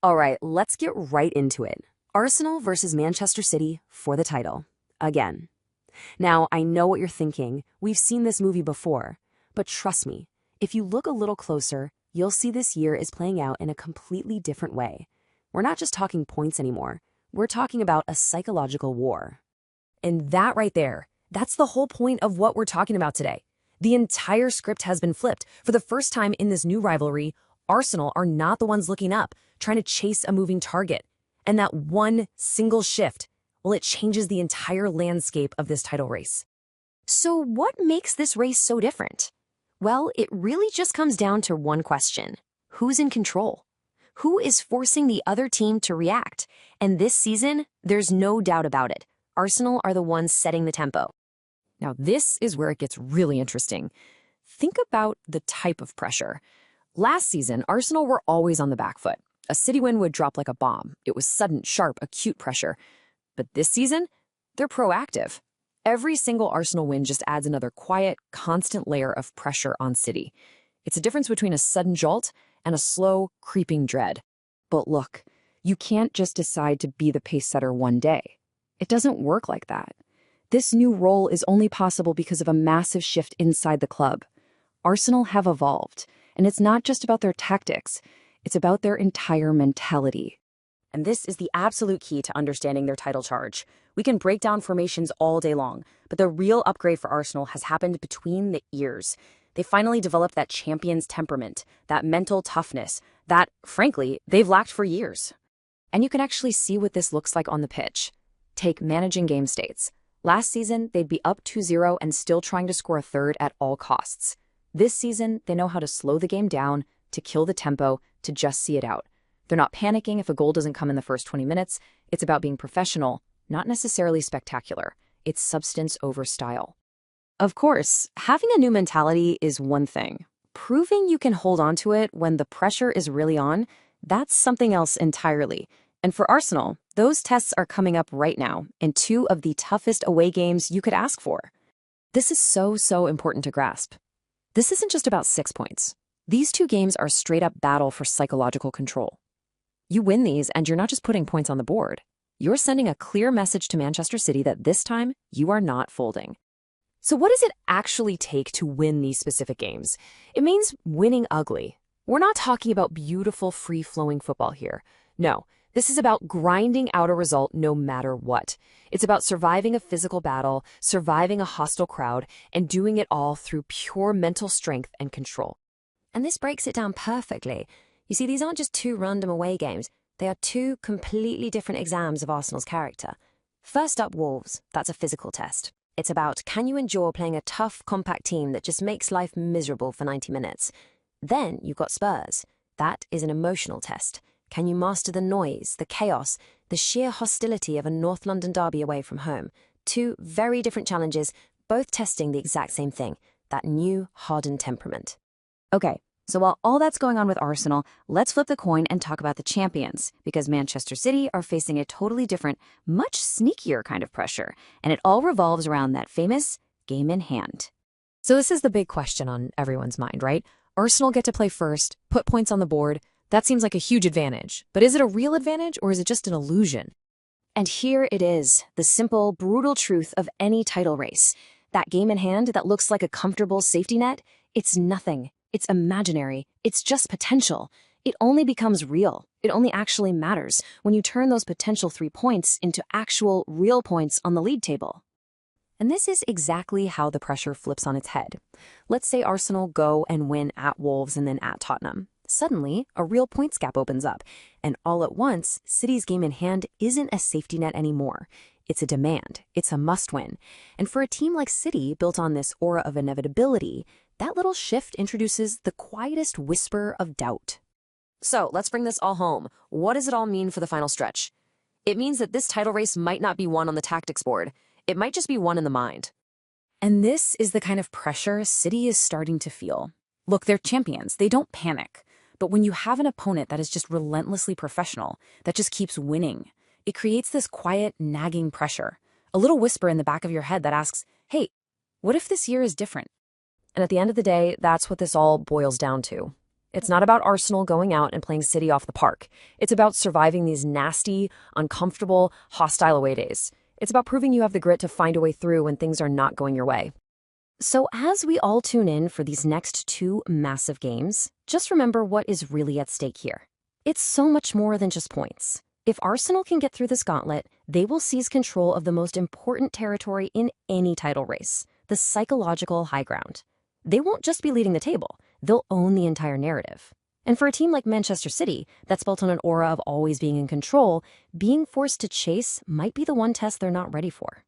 All right, let's get right into it. Arsenal versus Manchester City for the title. Again. Now, I know what you're thinking. We've seen this movie before. But trust me, if you look a little closer, you'll see this year is playing out in a completely different way. We're not just talking points anymore. We're talking about a psychological war. And that right there, that's the whole point of what we're talking about today. The entire script has been flipped. For the first time in this new rivalry, Arsenal are not the ones looking up, trying to chase a moving target. And that one single shift, well, it changes the entire landscape of this title race. So what makes this race so different? Well, it really just comes down to one question. Who's in control? Who is forcing the other team to react? And this season, there's no doubt about it. Arsenal are the ones setting the tempo. Now, this is where it gets really interesting. Think about the type of pressure. Last season, Arsenal were always on the back foot. A City win would drop like a bomb. It was sudden, sharp, acute pressure. But this season, they're proactive. Every single Arsenal win just adds another quiet, constant layer of pressure on City. It's a difference between a sudden jolt and a slow, creeping dread. But look, you can't just decide to be the pace setter one day. It doesn't work like that. This new role is only possible because of a massive shift inside the club. Arsenal have evolved, and it's not just about their tactics. It's about their entire mentality. And this is the absolute key to understanding their title charge. We can break down formations all day long, but the real upgrade for Arsenal has happened between the ears. They finally developed that champion's temperament, that mental toughness, that, frankly, they've lacked for years. And you can actually see what this looks like on the pitch. Take managing game states. Last season, they'd be up 2-0 and still trying to score a third at all costs. This season, they know how to slow the game down, to kill the tempo, to just see it out. They're not panicking if a goal doesn't come in the first 20 minutes. It's about being professional, not necessarily spectacular. It's substance over style. Of course, having a new mentality is one thing. Proving you can hold on to it when the pressure is really on, that's something else entirely. And for Arsenal, those tests are coming up right now in two of the toughest away games you could ask for. This is so important to grasp. This isn't just about 6 points. These two games are a straight-up battle for psychological control. You win these, and you're not just putting points on the board. You're sending a clear message to Manchester City that this time, you are not folding. So what does it actually take to win these specific games? It means winning ugly. We're not talking about beautiful, free-flowing football here. No, this is about grinding out a result no matter what. It's about surviving a physical battle, surviving a hostile crowd, and doing it all through pure mental strength and control. And this breaks it down perfectly. You see, these aren't just two random away games. They are two completely different exams of Arsenal's character. First up, Wolves. That's a physical test. It's about, can you endure playing a tough, compact team that just makes life miserable for 90 minutes? Then you've got Spurs. That is an emotional test. Can you master the noise, the chaos, the sheer hostility of a North London derby away from home? Two very different challenges, both testing the exact same thing, that new, hardened temperament. Okay. So while all that's going on with Arsenal, let's flip the coin and talk about the champions, because Manchester City are facing a totally different, much sneakier kind of pressure, and it all revolves around that famous game in hand. So this is the big question on everyone's mind, right? Arsenal get to play first, put points on the board. That seems like a huge advantage. But is it a real advantage, or is it just an illusion? And here it is, the simple, brutal truth of any title race. That game in hand that looks like a comfortable safety net, it's nothing. It's imaginary. It's just potential. It only becomes real. It only actually matters when you turn those potential 3 points into actual, real points on the league table. And this is exactly how the pressure flips on its head. Let's say Arsenal go and win at Wolves and then at Tottenham. Suddenly, a real points gap opens up, and all at once, City's game in hand isn't a safety net anymore. It's a demand. It's a must-win. And for a team like City, built on this aura of inevitability, that little shift introduces the quietest whisper of doubt. So let's bring this all home. What does it all mean for the final stretch? It means that this title race might not be won on the tactics board. It might just be won in the mind. And this is the kind of pressure City is starting to feel. Look, they're champions. They don't panic. But when you have an opponent that is just relentlessly professional, that just keeps winning, it creates this quiet, nagging pressure. A little whisper in the back of your head that asks, hey, what if this year is different? And at the end of the day, that's what this all boils down to. It's not about Arsenal going out and playing City off the park. It's about surviving these nasty, uncomfortable, hostile away days. It's about proving you have the grit to find a way through when things are not going your way. So as we all tune in for these next two massive games, just remember what is really at stake here. It's so much more than just points. If Arsenal can get through this gauntlet, they will seize control of the most important territory in any title race, the psychological high ground. They won't just be leading the table, they'll own the entire narrative. And for a team like Manchester City, that's built on an aura of always being in control, being forced to chase might be the one test they're not ready for.